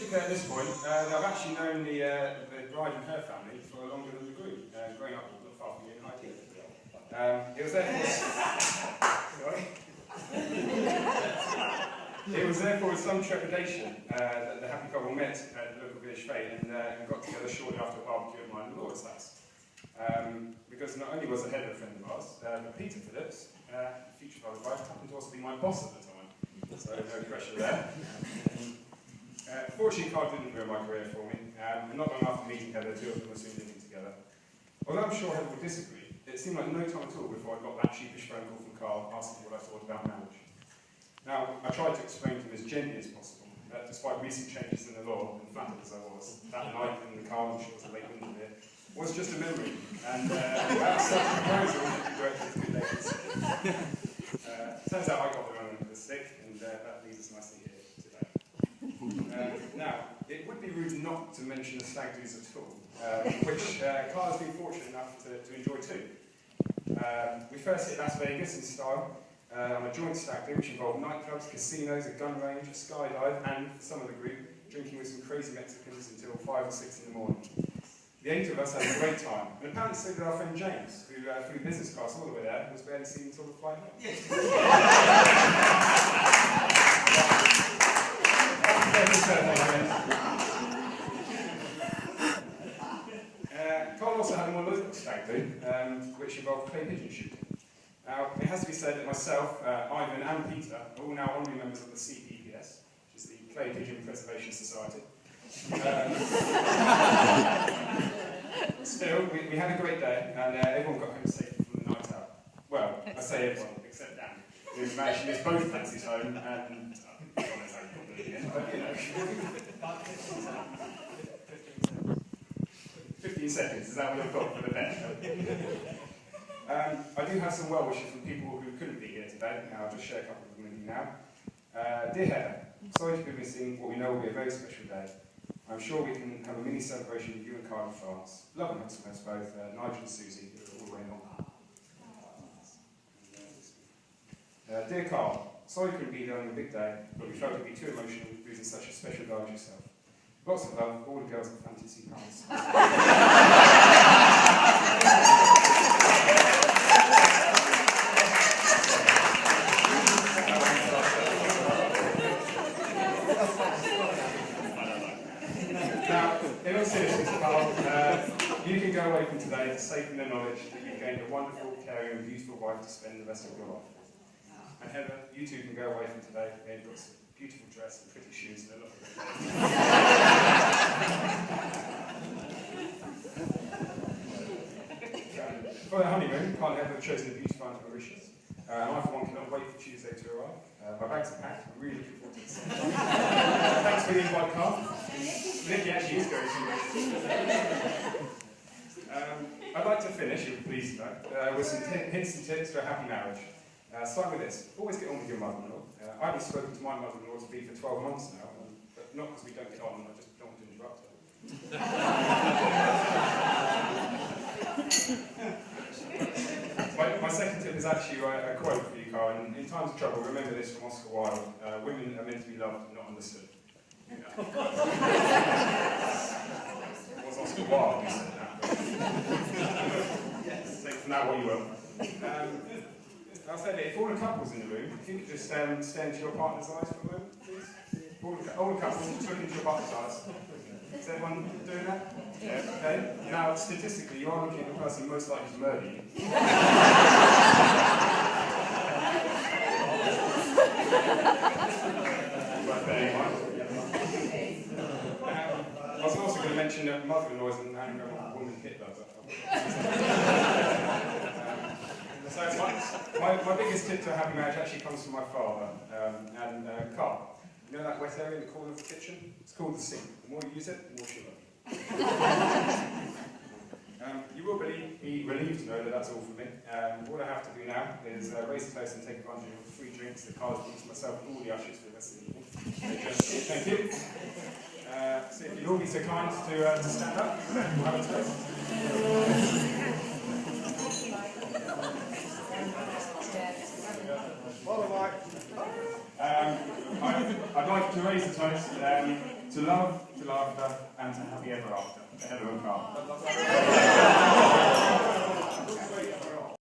indicate at this point that I've actually known the bride and her family for longer than the groom, growing up not far from you in High It was therefore... Sorry? It was therefore with some trepidation that the happy couple met at the local village fete and got together shortly after a barbecue at mine and Laura's house. Because not only was the head of a friend of ours, but Peter Phillips, future father of wife, happened to also be my boss at the time. So no pressure there. Fortunately, Carl didn't ruin my career for me, and not long after meeting Heather, the two of them were soon living together. Although I'm sure Heather would disagree, it seemed like no time at all before I got that sheepish phone call from Carl asking what I thought about marriage. Now, I tried to explain to him as gently as possible that despite recent changes in the law, and flattered as I was, that night in the car, I'm sure it was a late winter beer, was just a memory, and that such a proposal should be directed to two ladies. Turns out I got the wrong end of the stick, and that leaves us nicely here today. Now, it would be rude not to mention the stag do's at all, which Carl has been fortunate enough to enjoy too. We first hit Las Vegas in style on a joint stag do which involved nightclubs, casinos, a gun range, a skydive, and for some of the group, drinking with some crazy Mexicans until 5 or 6 in the morning. The 8 of us had a great time, and apparently so did our friend James, who flew business class all the way there and was barely seen until the flight home. Carl also had a more local stag do, which involved clay pigeon shooting. Now, it has to be said that myself, Ivan and Peter are all now honorary members of the CPPS, which is the Clay Pigeon Preservation Society. Still, we had a great day, and everyone got home safely from the night out. Well, I say everyone, except Dan, who managed to miss both taxis home, and on his own probably again, but you know. 15 seconds, is that what you've got for the bet? I do have some well wishes from people who couldn't be here today, and I'll just share a couple of them with you now. Dear Heather, sorry to be missing what we know will be a very special day. I'm sure we can have a mini celebration with you and Carl in France. Love and hugs both, Nigel and Susie, who are all the way along. Dear Carl, sorry you couldn't be there on your big day, but we felt it would be too emotional losing such a special guy as yourself. Lots of love, all the girls at Fantasy Palace. Now, in all seriousness, Carl, you can go away from today safe in the knowledge that you've gained a wonderful, caring and beautiful wife to spend the rest of your life. And Heather, you too can go away from today and you've got some beautiful dress and pretty shoes and a lot of For the honeymoon, Carl and Heather have chosen the beauty finder Mauritius. And I, for one, cannot wait for Tuesday to arrive. My bags are packed. I'm really looking forward to this. Thanks for the invite, Carl. Nicky actually is going to. I'd like to finish, if you please, with some hints and tips for a happy marriage. Start with this. Always get on with your mother-in-law. I haven't spoken to my mother-in-law to be for 12 months now, but not because we don't get on, I just don't want to interrupt her. My second tip is actually a quote for you, Carl. In times of trouble, remember this from Oscar Wilde. Women are meant to be loved, not understood. It was Oscar Wilde who said that. Yes. Take from that what you will. I'll say that if all the couples in the room, if you could just stare into your partner's eyes for a moment, please. All the couples, just look into your partner's eyes. Is everyone doing that? Yeah. Okay. Now, statistically, you are looking at the person most likely to murder you. I was also going to mention that mother-in-law is an anagram of woman Hitler. So my biggest tip to a happy marriage actually comes from my father and Carl. You know that wet area in the corner of the kitchen? It's called the sink. The more you use it, the more she'll love you. You will be relieved to know that that's all from me. All I have to do now is raise the toast and take advantage of the free drinks that Carl's brought to myself and all the ushers for the rest of the evening. Thank you. So if you'd all be so kind to stand up, we'll have a toast. I've I'd like to raise a toast to love, to laughter, and to happy ever after. Heather and Carl.